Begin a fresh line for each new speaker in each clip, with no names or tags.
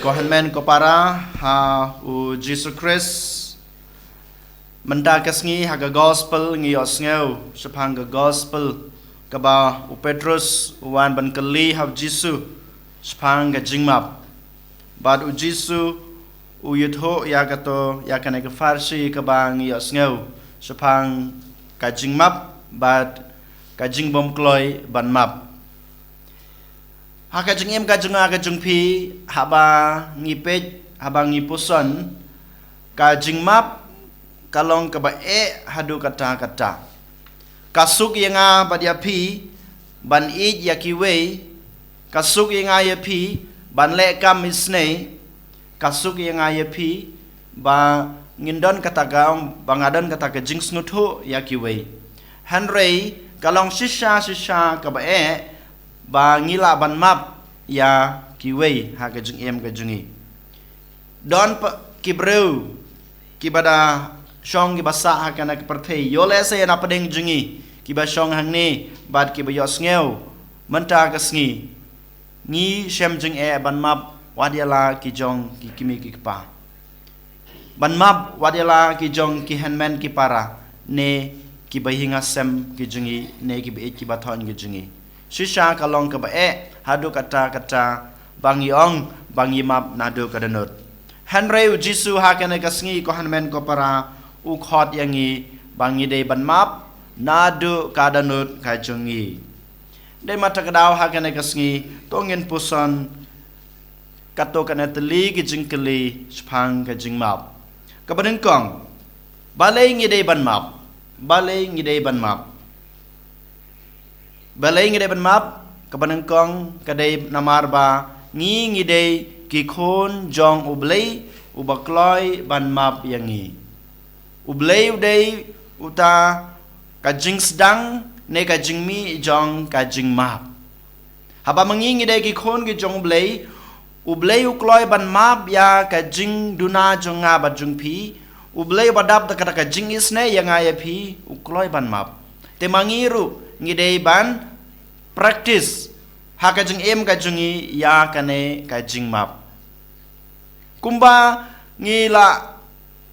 Kohanmen ko para ha u Jesus Christ menda kasngi haga gospel ngi osngeu sepang gospel kaba u Petrus wan ban kali ha Jesus sepang ga jingmap bad u Jesus u yutho ya kato ya kana ga farsi kaba ngi osngeu sepang ka jingmap bad ka jingbom kloi ban map haka jeng em ka jeng aga jeng pi haba ngipet haba ngipuson ka jeng map kalong ka ba hadu kata kasuk yenga badia pi ban id yakiwe kasuk yenga ya pi ban le kam isne kasuk yenga ya pi ba ngindon kata gaong bangadon kata ka jeng snutho yakiwe Henry kalong shisha ka ba ba ngila ban map ya kiwei ha ka jing em ka jungi don kibreu kibada shong ki basa ha kana ka perthei yole se na padeng jungi kiba shong hang ni bad ki ba yos ngeu manta ka sngi ni shem jing ban map wadiala ki jong ki kimi ki pa ban map wadiala ki jong ki handman ki para ne ki ba hinga sem ki jungi ne ki ba ki ba thon ki jungi Shisha kalong ka ba hadu kata bangi ong bangi map nadu kadanut Henry u Jisu ha kana kasngi ko hanmen ko para u khot yangi bangi dei ban map nadu kadanut ka jungi dei mata kadaw ha kana kasngi tongin puson kato kana teli ki jingkeli spang ka jingmap kabanin kong balai ngi dei ban map balai ngi dei ban map balai ngidei ban map kabanang kong kadai namar ba ngidei ki khon jong ublei ubakloi ban map yangi ublei udei uta kajing sedang ne kajing mi jong kajing map haba ngidei ki khon ki jong ublei ukloi ban map ya kajing duna jong nga ba jung pi ublei badap ta kata kajing isne yang aya pi ukloi ban map te mangiru ngidei ban practice haka jeng em ka jungi ya kane ka jing map kumba ngila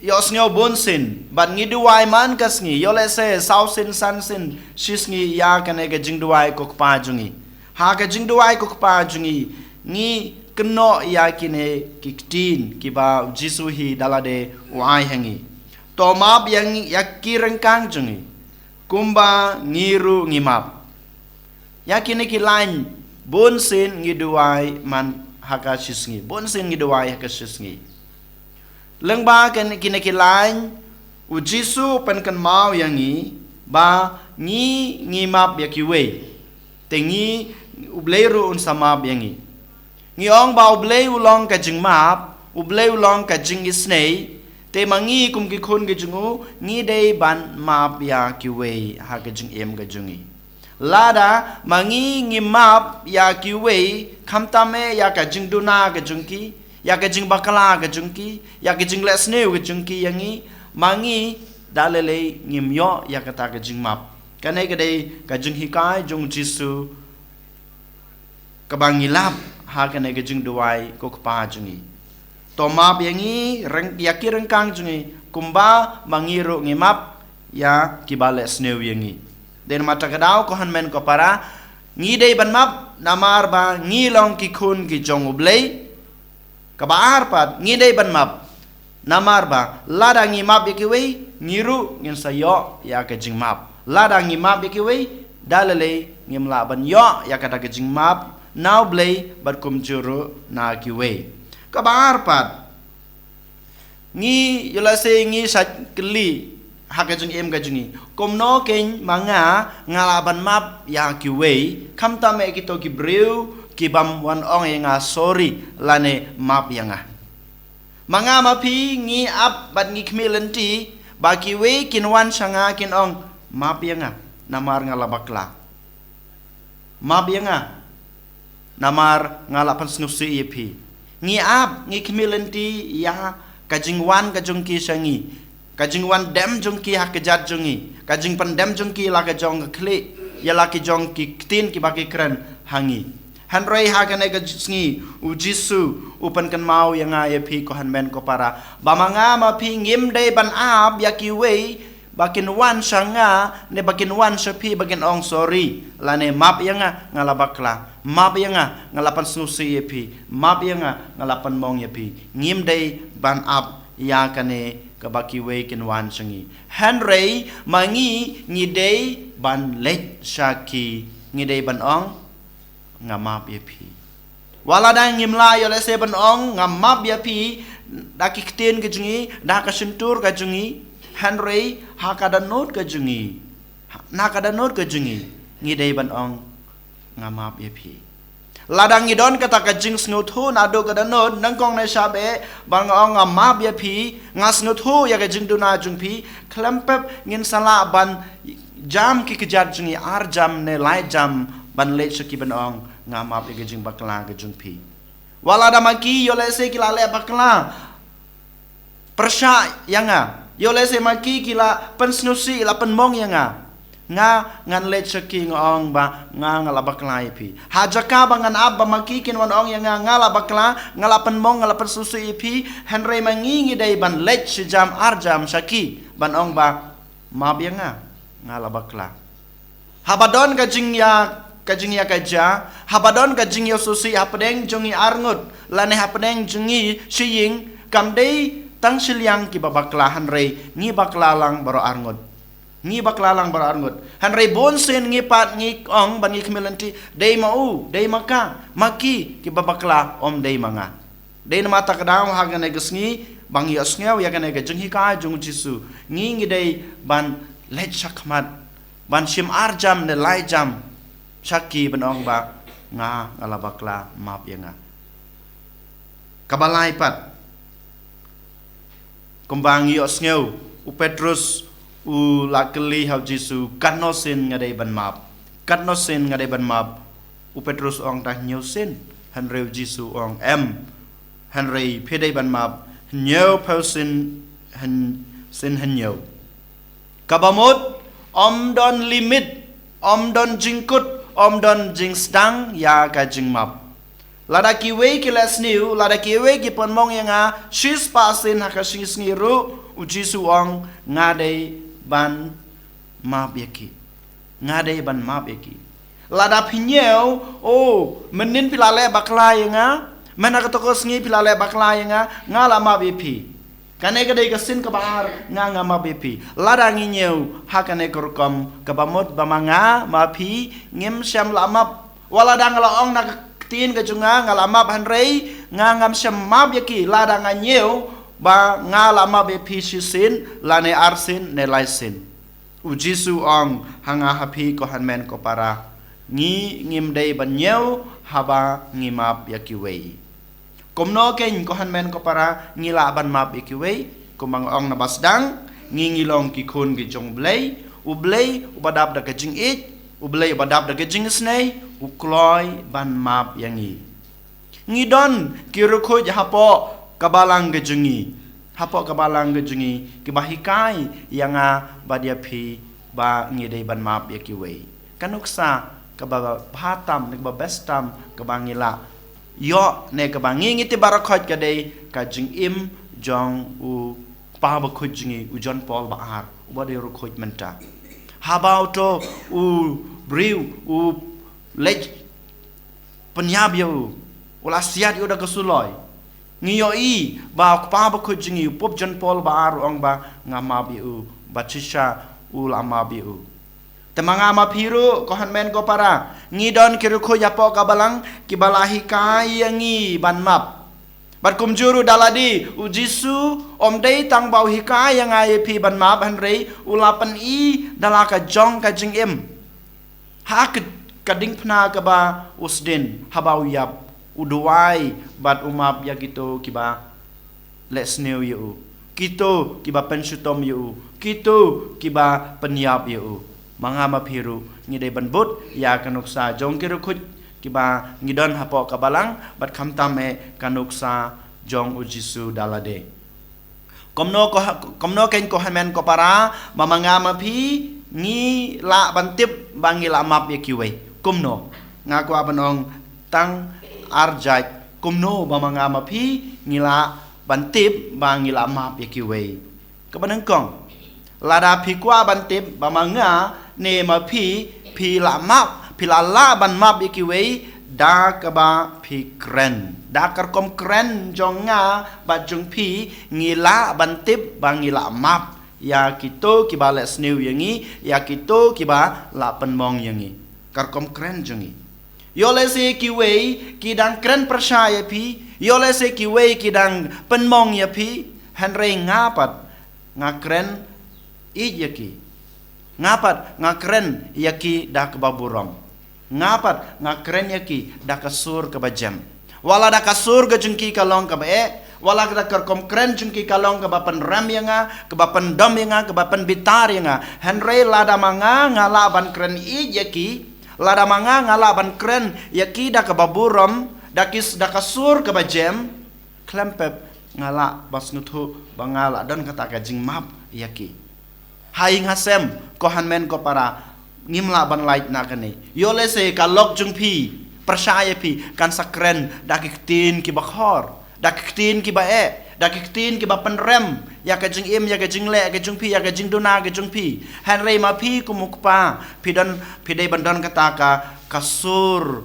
yos ngyo bonsin ban ngi duwai man kasngi yole se sausin sansin shisngi ya kane ka jing duwai ko pa jungi haka jing duwai ko pa jungi ngi keno ya kine kiktin kiba jisu hi dalade wai hangi to map yang yakireng kang jungi kumba ngiru ngimap yakini ki lain bonsin ngiduai man haka shisngi bonsin ngiduai haka shisngi lengba kan kini ki lain ujisu pen kan mau yangi ba ngimap yakiwe tengi ubleiru un samap yangi ngiong ba ublei ulong ka jingmap ublei ulong ka jingisnei te mangi kum ki khon ge jungu ngi dei ban map ya kiwe ha ge jing em ge jungi lada mangi ngi map ya kiwe khamtame ya ka jing duna ge jungki ya ka jing bakala ge jungki ya ka jing lesne ge jungki yangi mangi dalele ngimyo ya ka ta ge jing map kanai ge dei ka jing hikai jung jisu ka bangi lap ha kanai ge jing duai ko pa jungi to map yangi reng yaki rengkang jungi kumba mangiru ngimap ya kibale sneu yangi den mata kadau ko hanmen ko para ngidei ban map namar ba ngilong ki khun ki jong ublei kabar pat ngidei ban map namar ba lada ngimap yakiwe ngiru ngin sayo ya ka jing map lada ngimap yakiwe dalale ngimla ban yo ya kata ka jing map now blei bat kum juru na kiwe kabar pat ngi yolase ngi sat keli haka jung em ga jungi komno ken manga ngalaban map ya kiwe kamta me kito ki breu ki bam wan ong nga sorry lane map yanga manga mapi ngi ap bat ngi kmelenti ba kiwe kin wan sanga kin ong map yanga namar ngalabakla map yanga namar ngalapan snusi yepi ngi ap ngi kmelenti ya kajingwan kajungki sangi kajingwan dem jungki hak kejat jungi kajing pandem jungki la kajong kli ya la ki jong ki tin ki baki kren hangi Henry hagane ka sngi u Jisu upan kan mau yang ya pi ko hanmen ko para bamanga ma pi ngim dei ban ab yakiwe bakin wan sanga ne bakin wan sapi bakin ong sorry lane map yang ngalabakla map yang ngalapan snusi pi map yang ngalapan mong pi ngim dei ban ab ya kane kabaki we kin wan sangi Henry mangi ngidei ban let shaki ngidei ban ong ngamap ya pi wala dang ngimla yo lese ban ong ngamap ya pi dakiktin ke jungi dakasentur ke jungi Henry hakadanot ke jungi nakadanot ke jungi ngidei ban ong ngamap ya pi ladang ngidon kata kajing snuthu nado kadanot nangkong na sabe bang ong ngamap ya pi ngasnuthu ya kajing duna jung pi klempep ngin sala ban jam ki kejat jungi ar jam ne lai jam ban le saki ban ong ngamap ya kajing bakla kajung pi wala damaki yo lese kilale bakla persya yanga yo lese maki kila pensnusi la penmong yanga nga ngan let saki ngong ba nga ngalabakla ipi hajaka ba ngan abba maki kin wan ong yang ngalabakla ngalapan mong ngalapan susu ipi Henry mangingi dai ban let sejam arjam saki ban ong ba mab yang ngalabakla habadon kajing ya kaja habadon kajing ya susi hapdeng jungi arngut lane hapdeng jungi siying kamdei tang silyang ki babakla Henry ngi bakla lang baro arngut ngi baklalang barangut Henry bonsen ngi pat ngi ong ban ngi kmelanti dei mau dei maka maki ki babakla om dei manga dei na mata kadang haga ne gesngi bang yasngeu ya kan ne jenghi ka jung Jisu ngi dei ban let shakmat ban sim arjam ne lai jam shaki ban ong ba nga alabakla map yanga kabalai pat kumbang yasngeu u Petrus u lakeli hau Jisu kanosin ngadai ban map kanosin ngadai ban map u Petrus ong tah nyau sin Henry Jisu ong Henry pedai ban map nyau pausin sin nyau kabamot om don limit om don jingkut om don jingstang ya ka jing map lada kiwe kilas niu lada kiwe ki ponmong yang shis pasin hakasing ngiru u Jisu ong ngadai ban map yaki ngadai ban map yaki lada pinyeu menin pilale bakla yanga mena katokos ngi pilale bakla yanga ngala map yapi kane kadai kasin kabar nga map yapi lada nginyeu hakane kurkom kabamot bamanga mapi ngim syam lamap wala dang laong nak tin kajunga ngala map Henry ngam syam map yaki lada nganyeu ba ngala ma be pisisin lane arsin ne laisin u Jisu ong hanga hapi ko hanmen ko para ngim dei banyeu haba ngimap yakiwei komno ken ko hanmen ko para ngila ban map yakiwei kumang ong na basdang ngingilong ki kun gi jong blei u badap da kajing it u badap da kajing snei u kloi ban map yangi ngidon kirukho jahapo kabalang gejungi hapo kabalang gejungi kibahikai yang badia pi ba ngidei ban map yakiwe kanuksa kababa bhatam nek bestam kabangila yo ne kabangi ngiti barakot kadei kajing im jong u pa ba khujungi u John Paul ba ar ubade ru khoj menta habau to u briu u lej penyab yo ula siat yo da kesuloi ngiyoi ba pa ba khujingi pop John Paul ba ar ong ba ngamabi u bachisha ul amabi u temanga mapiru ko hanmen ko para ngidon kiru ko yapo kabalang kibalahi kai yangi ban map bat kumjuru daladi u Jisu om dei tang bau hikai yang ai pi ban map Henry ulapan i dalaka jong ka jing im hak kading pna ka ba usdin habau yap uduai bat umap ya gitu kiba let's new you kito kiba pensutom you kito kiba penyap you manga mapiru ngidai banbut ya kanuksa jong kiru khut kiba ngidon hapo kabalang bat khamtam kanuksa jong u Jisu dalade komno ken ko hamen ko para mamanga mapi ngi la bantip bangi la map ya kiwe komno ngaku abanong tang arjat kumno ba mga mapi ngila bantip ba ngila map yakiwe kabanang kong lada pi kwa bantip ba mga ne mapi pi la map pi la ban map yakiwe da kaba pi kren da karkom kren jong nga ba jong pi ngila bantip ba ngila map ya kito kiba les new yangi ya kito kiba la penmong yangi karkom kren jongi yole se kiwei kidang kren percaya pi yole se kiwei kidang penmong ya pi henry ngapat ngakren ijaki ngapat ngakren yaki dak baburom ngapat ngakren yaki dak kasur ke bajam wala dak kasur ke jengki kalong ke bae wala kada karkom kren jengki kalong ke bapan ram yanga ke bapan dom yanga ke bapan bitar yanga henry lada manga ngala ban kren ijaki lada manga ngala ban kren yaki dak baburom dakis dakasur ke bajem klempep ngala bas ngutu bangala dan kata kajing map yaki haing hasem ko hanmen ko para ngimla ban light na kani yole se kalok jungpi percaya pi kan sakren dakiktin ki bakhor dakiktin ki bae dakiktin ki bapan rem ya kajing im ya kajing le kajing pi ya kajing dona kajing pi henry ma pi kumukpa pidan pidai bandan kata ka kasur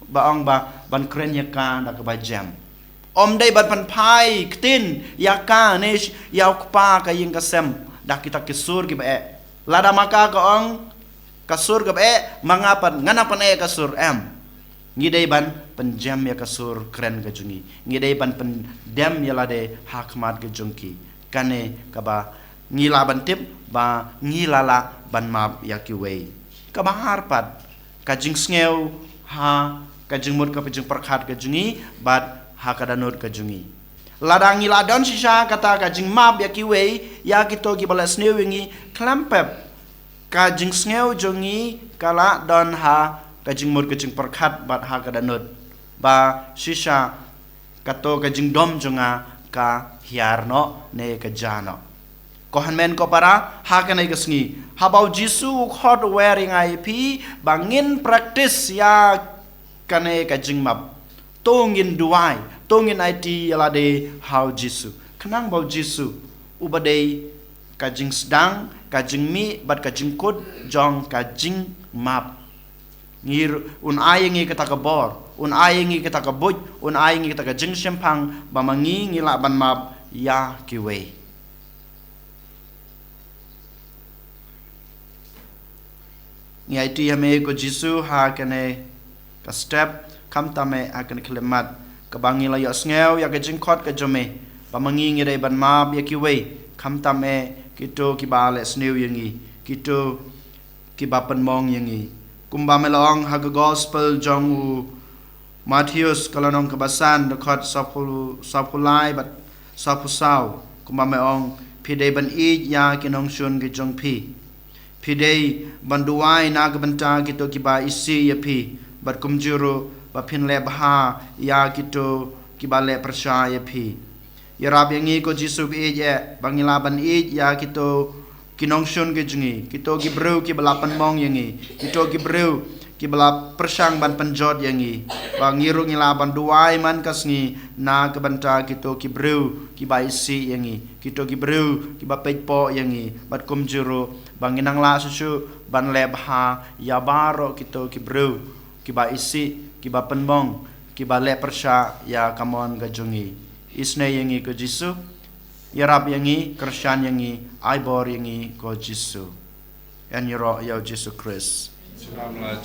baong ba ban kren ya ka dak bajam om dai ban pan pai ktin ya ka nish ya ukpa ka ying kasem dak kita kisur ki bae lada maka ka ong kasur ka bae mangapan nganapan kasur em ngidai ban penjam ya kasur kren ka jungi ngidai ban pendam ya lade hakmat ka jungki kane kaba ngila ban tip ba ngilala ban map ya kiwei kaba harpat kajing sngew ha kajing mut ka pejing perkhat ka jungi bat ha kadanut ka jungi ladang ngila don sisa kata kajing map ya kiwei ya kito ki balas newingi klampep kajing sngew jungi kala don ha kajing mut kajing perkhat bat ha kadanut ba sisa kato kajing dom jonga ka hiarno ne kajano kohan men ko para ha kanai kasngi habau jisu khot wearing ip bangin practice ya kanai kajing map tongin duai tongin it yalade how jisu kanang bau jisu ubadei kajing sedang kajing mi bat kajing kod jong kajing map ngir un ayengi kata kabor un ayengi kata kabuj un ayengi kata kajing sempang bamangi ngila ban map ya kiwe ngi it yame ko jisu ha kane ka step kam tame akan kelemat kebangi la ya sngew ya kajing khot ka jome bamangi ngi dai ban map ya kiwe kam tame kito kibale snew yangi kito kibapan mong yangi kumba melong ha gospel jong Matthews kalanong kabasan dekat sapulai bat sapusau kumba meong pidei ban i ya kinong shun ki jong pi pidei banduai na gabanta kito kiba isi ya pi bat kumjuru ba pin le bha ya kito kibale percaya pi ya rab yangi ko jisu bi je bangila ban i ya kito kinong shun ke jungi kito ki bro ki balapan mong yangi kito ki bro ki bala persang ban penjot yangi bangiru ngila ban duai man kasngi na kebanta kito ki bro ki baisi yangi kito ki bro ki ba pejpo yangi bat kumjuru banginang la susu ban lebha ya baro kito ki bro ki baisi ki ba penmong ki bale persha ya kamon ga jungi isne yangi ko jisu yarab yangi Krisyan yangi aibor yangi ko Jisu en yaro ya Jisu Christ. Amen.